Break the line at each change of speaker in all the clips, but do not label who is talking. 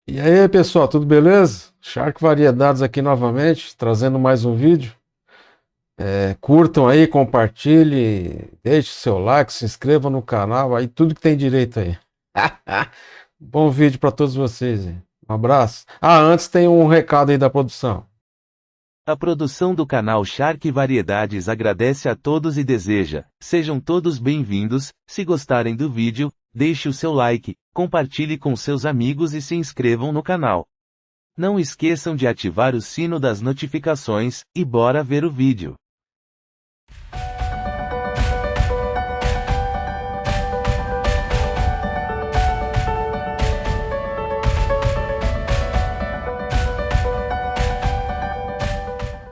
E aí, pessoal, tudo beleza? Shark Variedades aqui novamente, trazendo mais um vídeo. Curtam aí, compartilhem, deixe seu like, se inscrevam no canal, aí tudo que tem direito aí. Bom vídeo para todos vocês aí. Um abraço. Antes tem um recado aí da produção.
A produção do canal Shark Variedades agradece a todos e deseja, sejam todos bem-vindos. Se gostarem do vídeo, deixe o seu like, compartilhe com seus amigos e se inscrevam no canal. Não esqueçam de ativar o sino das notificações, e bora ver o vídeo.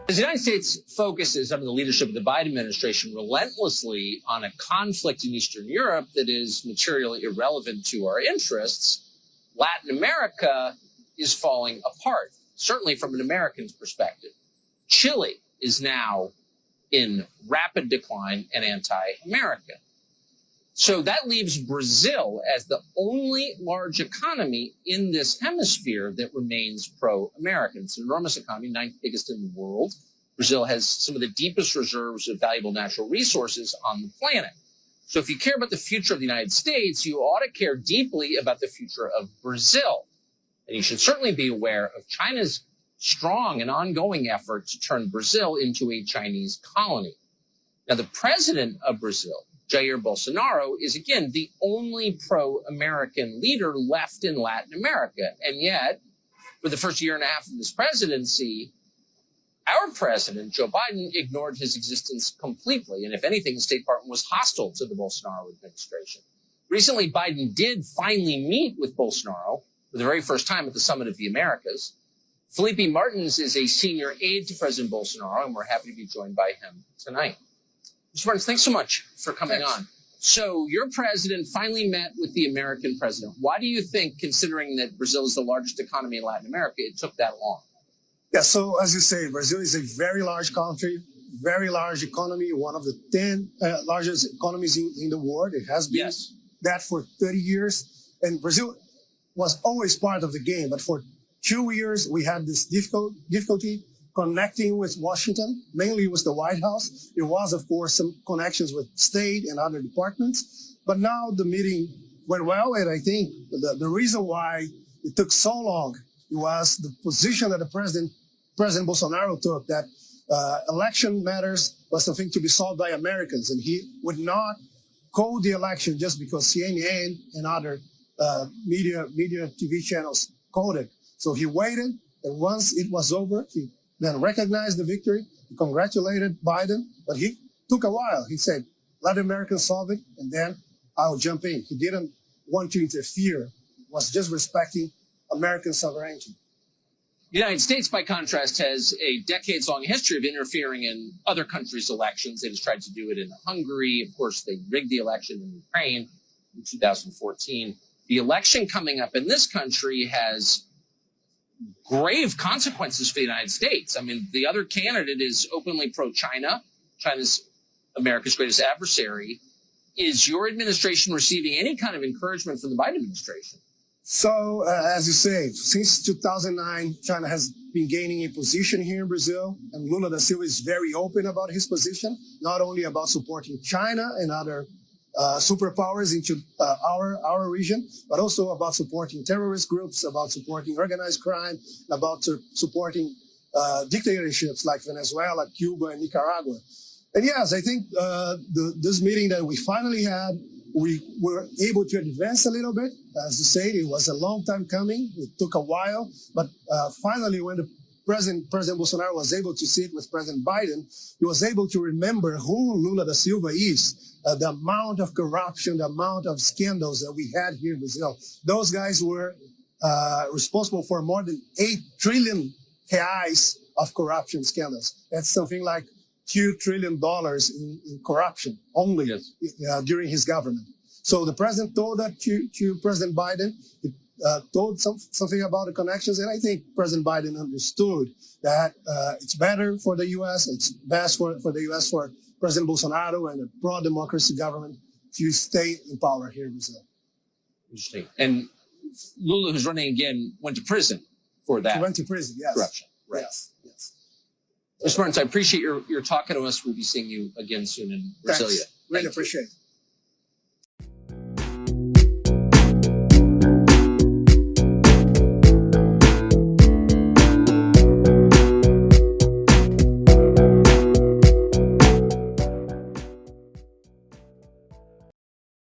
As the United States focuses under the leadership of the Biden administration relentlessly on a conflict in Eastern Europe that is materially irrelevant to our interests, Latin America is falling apart, certainly from an American's perspective. Chile is now in rapid decline and anti-American. So that leaves Brazil as the only large economy in this hemisphere that remains pro-American. It's an enormous economy, ninth biggest in the world. Brazil has some of the deepest reserves of valuable natural resources on the planet. So if you care about the future of the United States, you ought to care deeply about the future of Brazil. And you should certainly be aware of China's strong and ongoing effort to turn Brazil into a Chinese colony. Now, the president of Brazil, Jair Bolsonaro, is, again, the only pro-American leader left in Latin America. And yet, for the first year and a half of his presidency, our president, Joe Biden, ignored his existence completely. And if anything, the State Department was hostile to the Bolsonaro administration. Recently, Biden did finally meet with Bolsonaro for the very first time at the Summit of the Americas. Filipe Martins is a senior aide to President Bolsonaro, and we're happy to be joined by him tonight. Mr. Martins, thanks so much for coming on. So your president finally met with the American president. Why do you think, considering that Brazil is the largest economy in Latin America, it took that long?
Yeah, so as you say, Brazil is a very large country, very large economy, one of the 10 largest economies in the world. It has been that for 30 years. And Brazil was always part of the game. But for 2 years, we had this difficulty connecting with Washington, mainly with the White House. There was, of course, some connections with state and other departments. But now the meeting went well, and I think the reason why it took so long was the position that the President Bolsonaro took, that election matters was something to be solved by Americans, and he would not call the election just because CNN and other media TV channels called it. So he waited, and once it was over, he then recognized the victory, he congratulated Biden, but he took a while. He said, let Americans solve it, and then I'll jump in. He didn't want to interfere, was just respecting American sovereignty.
The United States, by contrast, has a decades-long history of interfering in other countries' elections. It has tried to do it in Hungary. Of course, they rigged the election in Ukraine in 2014. The election coming up in this country has grave consequences for the United States. I mean, the other candidate is openly pro-China. China's America's greatest adversary. Is your administration receiving any kind of encouragement from the Biden administration?
So, as you say, since 2009, China has been gaining a position here in Brazil, and Lula da Silva is very open about his position, not only about supporting China and other superpowers into our region, but also about supporting terrorist groups, about supporting organized crime, about supporting dictatorships like Venezuela, Cuba, and Nicaragua. And yes, I think this meeting that we finally had, we were able to advance a little bit. As you say, it was a long time coming. It took a while, but finally, when the President Bolsonaro was able to sit with President Biden, he was able to remember who Lula da Silva is, the amount of corruption, the amount of scandals that we had here in Brazil. Those guys were responsible for more than 8 trillion reais of corruption scandals. That's something like $2 trillion in corruption only during his government. So the president told that to President Biden. He told something about the connections, and I think President Biden understood that it's better for the U.S., it's best for the U.S., for President Bolsonaro and a pro-democracy government to stay in power here in Brazil.
Interesting. And Lula, who's running again, went to prison for that.
He went to prison, yes.
Corruption. Right.
Yes.
Mr. Martins, I appreciate your talking to us. We'll be seeing you again soon in Brasilia.
Really appreciate it.